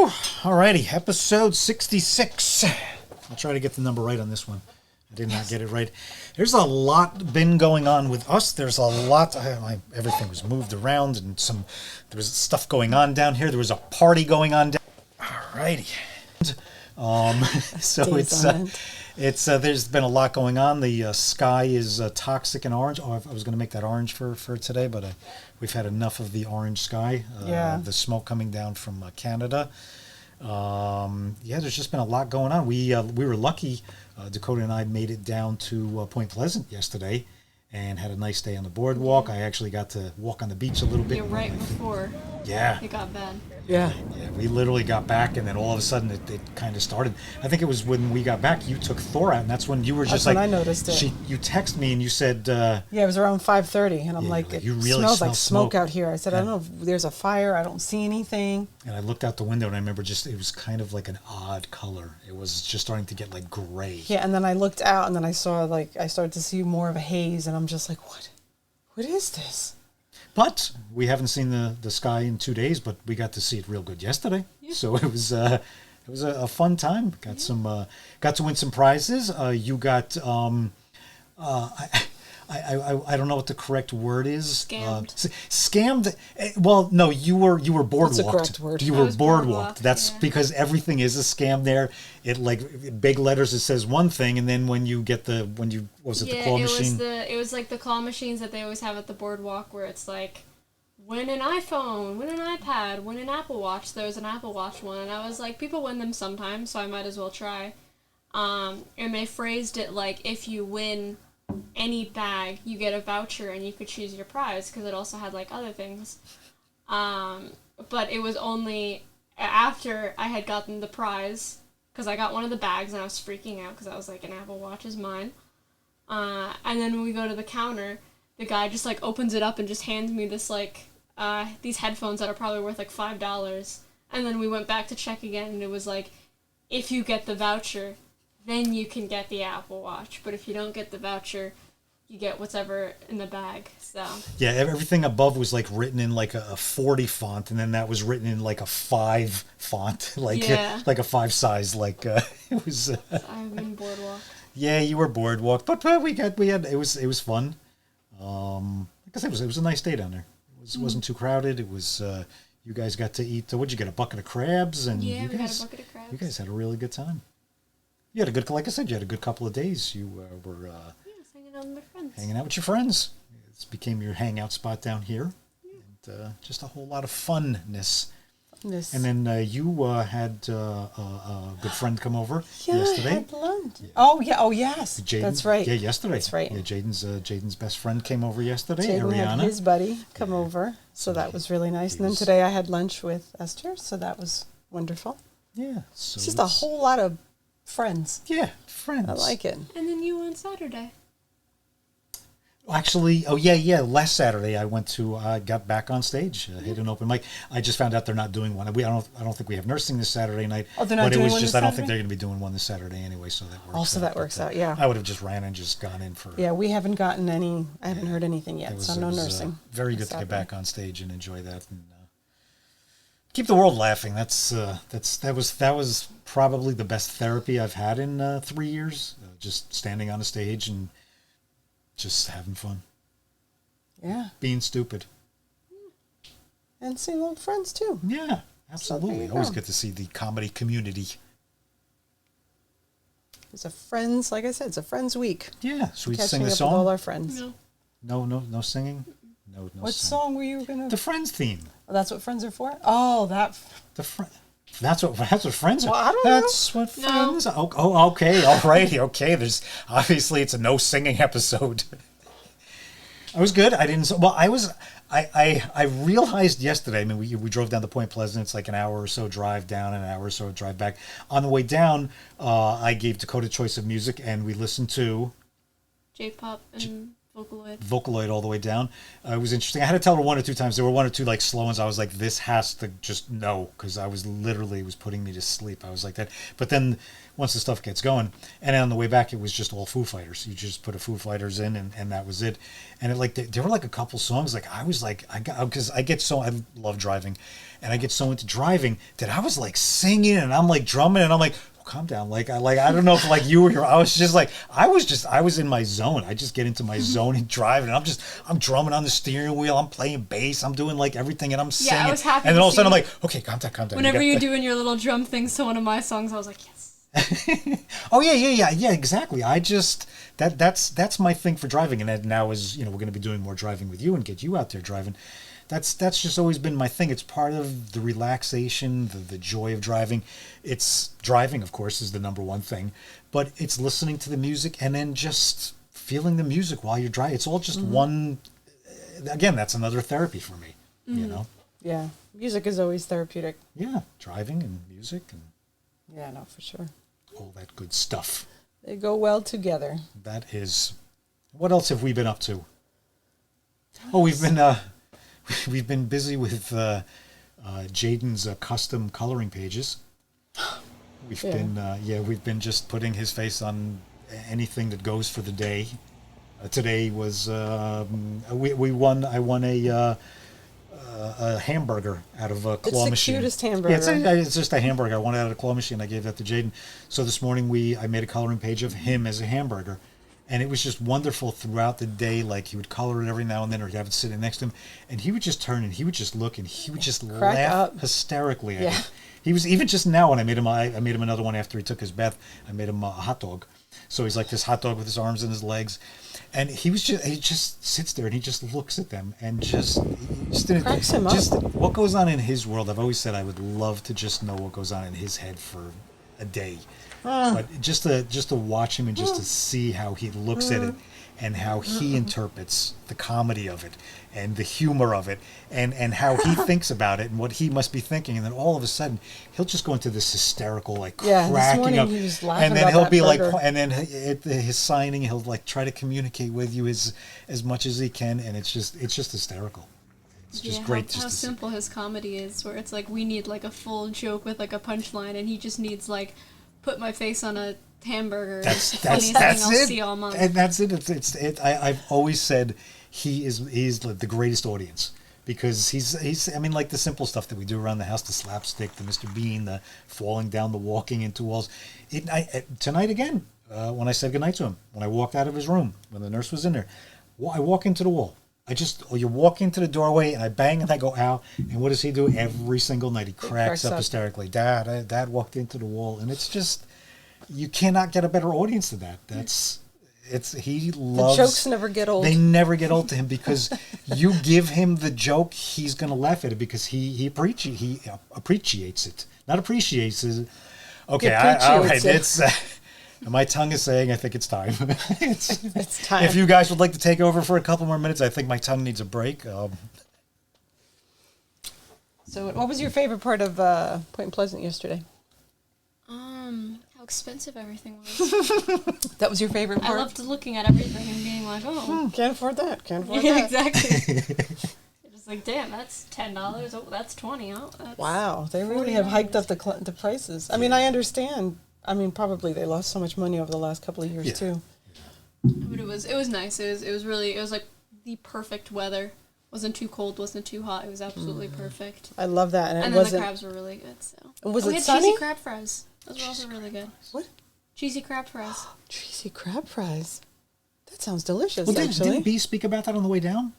Whew. Alrighty, episode 66. I'll try to get the number right on this one. I did not get it right. There's a lot been going on with us. There's a lot. Everything was moved around, and there was stuff going on down here. There was a party going on down. Alrighty. So it's there's been a lot going on. The sky is toxic and orange. Oh, I was going to make that orange for today, but we've had enough of the orange sky. The smoke coming down from Canada. There's just been a lot going on. We were lucky. Dakota and I made it down to Point Pleasant yesterday and had a nice day on the boardwalk. I actually got to walk on the beach a little bit. Yeah, right before it got bad. Yeah, we literally got back, and then all of a sudden it kind of started. I think it was when we got back, you took Thor out, and that's when you were just that's when I noticed it. You texted me, and you said... it was around 5:30, and I'm like, it really smells like smoke out here. I said, I don't know if there's a fire. I don't see anything. And I looked out the window, and I remember it was kind of like an odd color. It was just starting to get like gray. Yeah, and then I looked out, and then I saw I started to see more of a haze, and I'm just like, what is this? But we haven't seen the sky in 2 days, but we got to see it real good yesterday. Yeah. So it was a fun time. Got to win some prizes. You got I don't know what the correct word is. Scammed. Scammed. Well, no, you were boardwalked. That's the correct word. You were boardwalked. That's because everything is a scam there. It like big letters. It says one thing, and then when you the claw machine? It was like the claw machines that they always have at the boardwalk, where it's like, win an iPhone, win an iPad, win an Apple Watch. There was an Apple Watch one, and I was like, people win them sometimes, so I might as well try. And they phrased it like, if you win any bag, you get a voucher, and you could choose your prize, because it also had like other things. But it was only after I had gotten the prize, because I got one of the bags and I was freaking out because I was like, an Apple Watch is mine. And then when we go to the counter, the guy just like opens it up and just hands me this like these headphones that are probably worth like $5. And then we went back to check again, and it was like, if you get the voucher, then you can get the Apple Watch. But if you don't get the voucher, you get whatever in the bag. So yeah, everything above was like written in like a 40 font, and then that was written in like a 5 font, like a 5 size. Like it was. I've been boardwalk. Yeah, you were boardwalk, but we had it was fun. Like I said, it was a nice day down there. It wasn't too crowded. It was. You guys got to eat. What'd you get? A bucket of crabs, and we got a bucket of crabs. You guys had a really good time. You had a good, like I said, you had a good couple of days. You were hanging out with my friends. Hanging out with your friends. It became your hangout spot down here. Yeah. And just a whole lot of funness. And then you had a good friend come over yesterday. I had lunch. Yeah. Oh yes. Jaden, that's right. Yeah, yesterday. That's right. Yeah, Jaden's best friend came over yesterday. Jaden Ariana had his buddy come over, so that was really nice. And then today I had lunch with Esther, so that was wonderful. Yeah. So it's just a whole lot of friends. Yeah, friends. I like it. And then you on Saturday. Actually, last Saturday I got back on stage, hit an open mic. I just found out they're not doing one. I don't think we have nursing this Saturday night. Oh, they're not doing one this Saturday? I don't think they're going to be doing one this Saturday anyway, so that works out. Also, that works out, yeah. I would have just ran and just gone in for... Yeah, we haven't gotten any... I haven't heard anything yet, so no nursing. Very good to get back on stage and enjoy that. And keep the world laughing. That was probably the best therapy I've had in 3 years. Just standing on a stage and just having fun. Yeah. Being stupid. And seeing old friends too. Yeah, absolutely. Always get to see the comedy community. It's a friends, like I said, it's a friends week. Yeah, should we sing the a song? song? With all our friends. No singing? No what song were you going to... The Friends theme. Oh, that's what friends are for? Oh, that... That's what friends are. Well, I don't that's know. What friends are. Oh, okay, all righty, okay. There's obviously it's a no singing episode. I was good. I didn't. Well, I realized yesterday. I mean, we drove down to Point Pleasant. It's like an hour or so drive down, an hour or so drive back. On the way down, I gave Dakota choice of music, and we listened to J-pop and Vocaloid all the way down. It was interesting. I had to tell her 1 or 2 times. There were 1 or 2 like slow ones. I was like, this has to just no, because I was literally, it was putting me to sleep. I was like that. But then once the stuff gets going, and on the way back, it was just all Foo Fighters. You just put a Foo Fighters in, and that was it. And it like there were like a couple songs like I was like because I love driving, and I get so into driving that I was like singing and I'm like drumming and I'm like, calm down. Like I don't know if like you were here. I was just like I was in my zone. I just get into my zone and driving, and I'm drumming on the steering wheel. I'm playing bass. I'm doing like everything, and I'm singing. I was happy. And then all of a sudden I'm like, okay, calm down. Whenever you're doing your little drum things to one of my songs, I was like, yes. Oh yeah, exactly. I just that's my thing for driving, and that now is we're going to be doing more driving with you and get you out there driving. That's just always been my thing. It's part of the relaxation, the joy of driving. It's driving, of course, is the number one thing, but it's listening to the music and then just feeling the music while you're driving. It's all just one. Again, that's another therapy for me. Yeah, music is always therapeutic. Yeah, driving and music and yeah, no, for sure. All that good stuff. They go well together. That is. What else have we been up to? Oh, we've been busy with Jaden's custom coloring pages. We've been just putting his face on anything that goes for the day. Today was we won. I won a hamburger out of a claw machine. It's the cutest hamburger. Yeah, it's just a hamburger. I won it out of a claw machine. I gave that to Jaden. So this morning I made a coloring page of him as a hamburger. And it was just wonderful throughout the day. Like he would color it every now and then, or he'd have it sitting next to him, and he would just turn and he would just look and he would just laugh hysterically at it. He was even just now when I made him another one after he took his bath. I made him a hot dog, so he's like this hot dog with his arms and his legs, and he just sits there and he just looks at them and just cracks him up. Just what goes on in his world. I've always said I would love to just know what goes on in his head for a day. But just to watch him and just to see how he looks at it and how he interprets the comedy of it and the humor of it and how he thinks about it and what he must be thinking, and then all of a sudden he'll just go into this hysterical cracking up, he was laughing and then about he'll that be burger. like, and then his signing, he'll like try to communicate with you as much as he can, and it's just hysterical. It's just great. How simple his comedy is, where it's like we need like a full joke with like a punchline, and he just needs like put my face on a hamburger. That's the funniest thing I'll see all month. And that's it. I've always said he's the greatest audience, because he's I mean, like the simple stuff that we do around the house, the slapstick, the Mr. Bean, the falling down, the walking into walls. Tonight again, when I said goodnight to him, when I walked out of his room, when the nurse was in there, I walk into the wall. You walk into the doorway and I bang and I go, ow. And what does he do every single night? He cracks up hysterically. Dad walked into the wall. And it's just, you cannot get a better audience than that. He loves. The jokes never get old. They never get old to him, because you give him the joke, he's going to laugh at it, because he appreciates it. Not appreciates it. Okay, all right. It's. My tongue is saying, I think it's time. It's time. If you guys would like to take over for a couple more minutes, I think my tongue needs a break. So what was your favorite part of Point Pleasant yesterday? How expensive everything was. That was your favorite part? I loved looking at everything and being like, can't afford that. Can't afford that. Exactly. It's like, damn, that's $10. Oh, that's $20. Oh, that's wow, they really have hiked up the prices. I mean, I understand. I mean, probably they lost so much money over the last couple of years too. But it was nice. It was like the perfect weather. Wasn't too cold, wasn't too hot. It was absolutely perfect. I love that, and then the crabs were really good. So was it had sunny? Cheesy crab fries. Those were also really good. What? Cheesy crab fries. Cheesy crab fries. That sounds delicious. Well, actually, didn't B speak about that on the way down?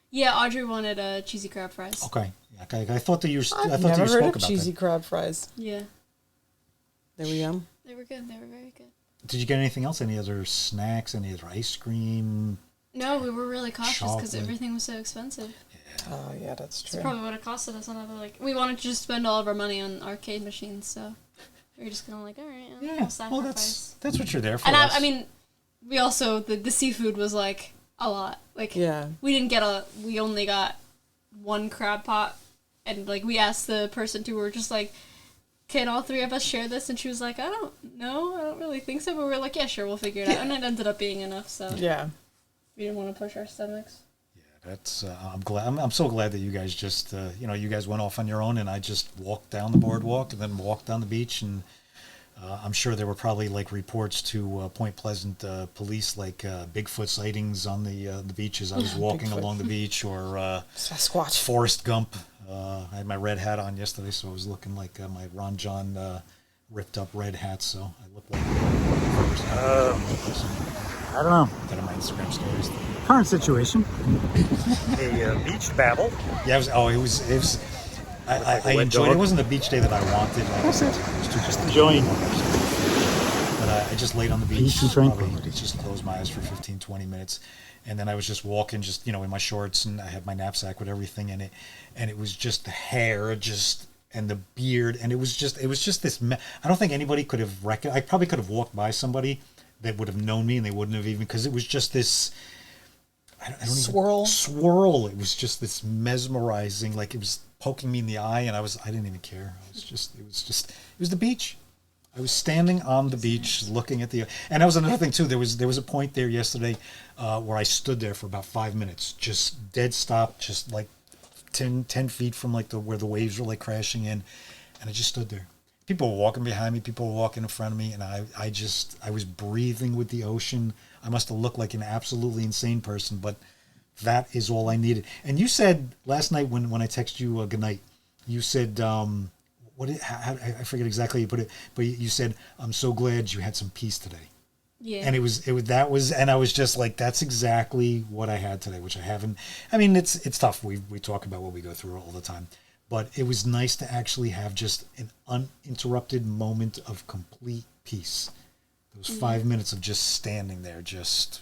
Yeah, Audrey wanted cheesy crab fries. Okay. I thought that you. I've never heard of cheesy crab fries. Yeah. They were yum. They were good. They were very good. Did you get anything else? Any other snacks? Any other ice cream? No, we were really cautious because everything was so expensive. Yeah. Oh, yeah, that's true. It's probably what it costed us another, we wanted to just spend all of our money on arcade machines, so we were just kind of like, all right, we'll sacrifice. That's what you're there for. And I mean, we also, the seafood was, like, a lot. Like, yeah. We only got one crab pot, and, like, we asked the person to, we were just like, can all three of us share this? And she was like, I don't really think so. But we were like, yeah, sure, we'll figure it out. And it ended up being enough, so. Yeah. We didn't want to push our stomachs. That's I'm glad. I'm so glad that you guys just you guys went off on your own, and I just walked down the boardwalk and then walked down the beach, and I'm sure there were probably like reports to Point Pleasant police, like Bigfoot sightings on the beach as I was walking along the beach, or Sasquatch. Forrest Gump. I had my red hat on yesterday, so I was looking like my Ron John ripped up red hat, so I looked like I don't know. That on my Instagram stories. Current situation. A beach babble. Yeah, it was. I enjoyed it. It wasn't the beach day that I wanted. Like I said, I was just Enjoying. But I just laid on the beach. Peace and tranquility. Just closed my eyes for 15, 20 minutes. And then I was just walking, just, in my shorts, and I had my knapsack with everything in it. And it was just the hair, and the beard. And it was just this. I don't think anybody could have recognized. I probably could have walked by somebody that would have known me, and they wouldn't have even, because it was just this. I don't swirl. It was just this mesmerizing, like it was poking me in the eye, and I didn't even care. It was the beach. I was standing on the beach looking at and that was another thing too. There was a point there yesterday where I stood there for about 5 minutes, just dead stop, just like 10 feet from like where the waves were like crashing in, and I just stood there. People were walking behind me, people were walking in front of me, and I was breathing with the ocean. I must have looked like an absolutely insane person, but that is all I needed. And you said last night when I texted you good night, you said, I forget exactly how you put it, but you said, I'm so glad you had some peace today. Yeah. And and I was just like, that's exactly what I had today, which I haven't. I mean, it's tough. We talk about what we go through all the time, but it was nice to actually have just an uninterrupted moment of complete peace. Those 5 minutes of just standing there, just.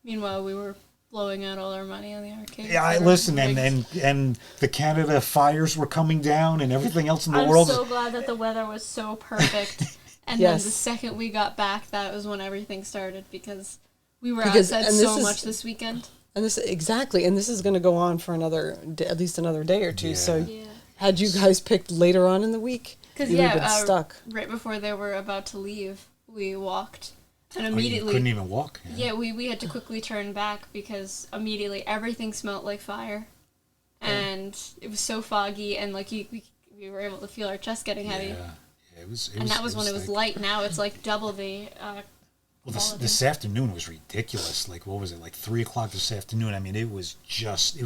Meanwhile, we were blowing out all our money on the arcade. Yeah, I listen, and the Canada fires were coming down, and everything else in the world. I'm so glad that the weather was so perfect. And Yes. then the second we got back, that was when everything started, because we were outside so much this weekend. And this is going to go on for at least another day or two. Yeah. So, Yeah. had you guys picked later on in the week, Because you would have been stuck. right before they were about to leave, we walked, and You immediately couldn't even walk. Yeah, we had to quickly turn back because immediately everything smelled like fire, and it was so foggy, and like we were able to feel our chest getting heavy. Yeah, it was. And that was when it was light. Now it's like double the. Well, this afternoon was ridiculous. Like, what was it? Like 3:00 this afternoon. I mean, it was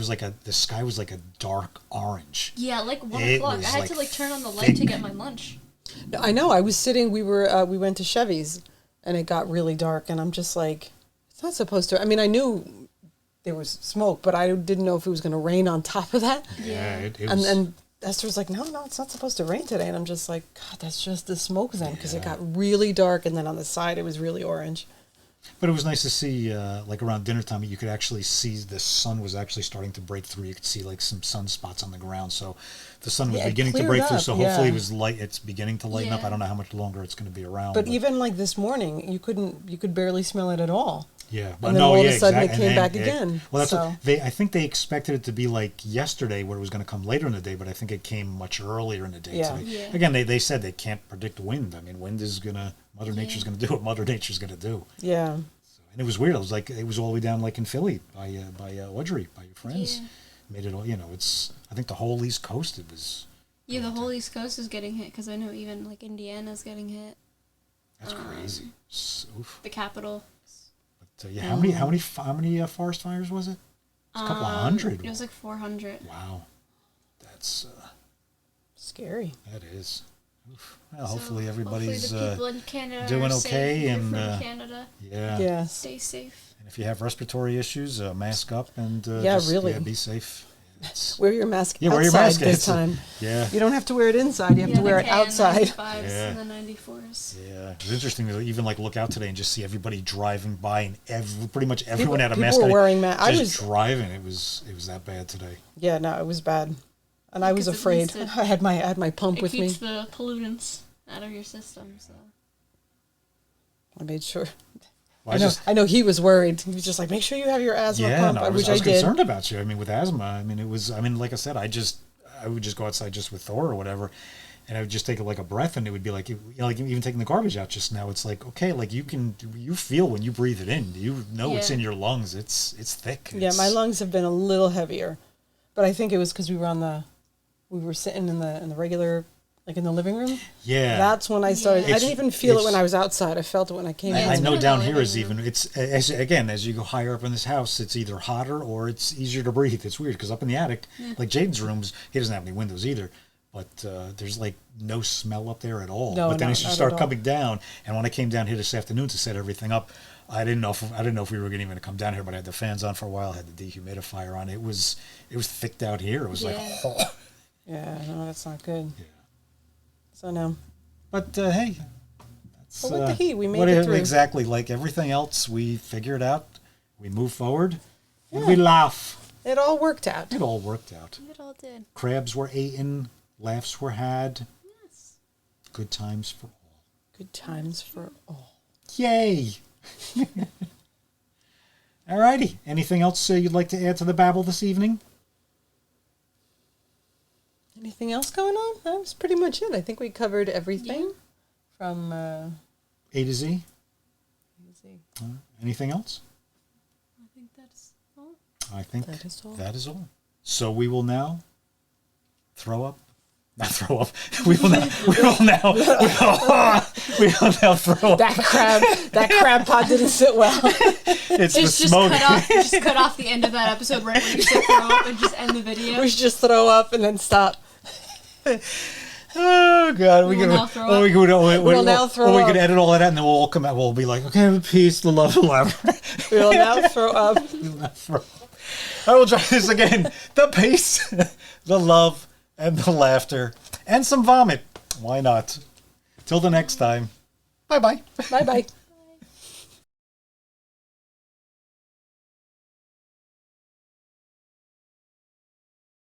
like the sky was like a dark orange. Yeah, like 1 It o'clock. I was, had like, to like turn on the light thick. to get my lunch. No, I know. I was sitting. We went to Chevy's, and it got really dark, and I'm just like, it's not supposed to. I mean, I knew there was smoke, but I didn't know if it was going to rain on top of that. Yeah, it was. And Esther was like, no, it's not supposed to rain today, and I'm just like, God, that's just the smoke then, because it got really dark, and then on the side it was really orange. But it was nice to see, like around dinner time, you could actually see the sun was actually starting to break through. You could see like some sunspots on the ground. So the sun was Yeah, it beginning to cleared break through. up, So hopefully yeah. it was light. It's beginning to lighten up. Yeah. I don't know how much longer it's going to be around. But even like this morning, you could barely smell it at all. Yeah, And then all of a sudden it came back again. Well, that's So- what I think they expected it to be like yesterday, where it was going to come later in the day. But I think it came much earlier in the day Yeah. today. Yeah. Again, they said they can't predict wind. I mean, wind is Mother Nature's going to do what Mother Nature's going to do. Yeah. And it was weird. It was all the way down like in Philly by Audrey, by your friends. Yeah. Made it all. I think the whole East Coast. It was. Yeah, the whole East Coast is getting hit because I know even like Indiana's getting hit. That's crazy. Oof. The capital. But yeah, how many forest fires was it? It's a couple of hundred. It was like 400. Wow, that's Scary. that is. Oof. Well, hopefully So, everybody's hopefully the people in Canada doing are okay, safe. If and you're from Canada, yeah. Yes. stay safe. And if you have respiratory issues, mask up and Yeah, really. be safe. It's- Wear your mask Yeah, outside wear your mask. this It's- time. Yeah. You don't have to wear it inside. You have to wear it outside. 95s Yeah. and the 94s. Yeah, it's interesting to even like look out today and just see everybody driving by, and pretty much everyone had a People mask. were on. wearing masks. I Just was driving. It was that bad today. Yeah, no, it was bad, and I was Because at afraid. least I had my pump It with me. keeps the pollutants out of your system. So I made sure. Well, I know he was worried. He was just like, make sure you have your asthma yeah, pump, no, I which was I did. concerned about you. I mean, with asthma, like I said, I would just go outside just with Thor or whatever, And I would just take like a breath, and it would be like, like even taking the garbage out just now. It's like, okay, like you feel when you breathe it in. You know it's in your lungs. It's thick. Yeah, my lungs have been a little heavier, but I think it was because we were sitting in the regular, like in the living room. Yeah, that's when I started. I didn't even feel it when I was outside. I felt it when I came in. I know down here is even. It's as you go higher up in this house, it's either hotter or it's easier to breathe. It's weird because up in the attic, like Jaden's rooms, he doesn't have any windows either. But there's like no smell up there at all. No, but then no, as you start coming down, and when I came down here this afternoon to set everything up, I didn't know if we were going to even come down here. But I had the fans on for a while. I had the dehumidifier on. It was thicked out here. It was like, oh. Yeah, no, that's not good. Yeah. So no. But hey, that's with the heat, we made it through. Exactly, like everything else, we figured out. We move forward, and we laugh. It all worked out. It all worked out. It all did. Crabs were eaten. Laughs were had. Yes. Good times for all. Good times for all. Yay! Alrighty. Anything else you'd like to add to the babble this evening? Anything else going on? That was pretty much it. I think we covered everything from A to Z. Anything else? I think that's all. I think that is all. That is all. So we will now throw up. Not throw up. We will now throw up. That crab pod didn't sit well. It's the smoke. Just cut off the end of that episode right when you said throw up and just end the video. We should just throw up and then stop. Oh God, we now throw up. We could edit all that out, and then we'll all come out. We'll be like, okay, peace, the love, the love. We will now throw up. I will try this again. The peace, the love, and the laughter, and some vomit. Why not? Till the next time. Bye bye. Bye bye.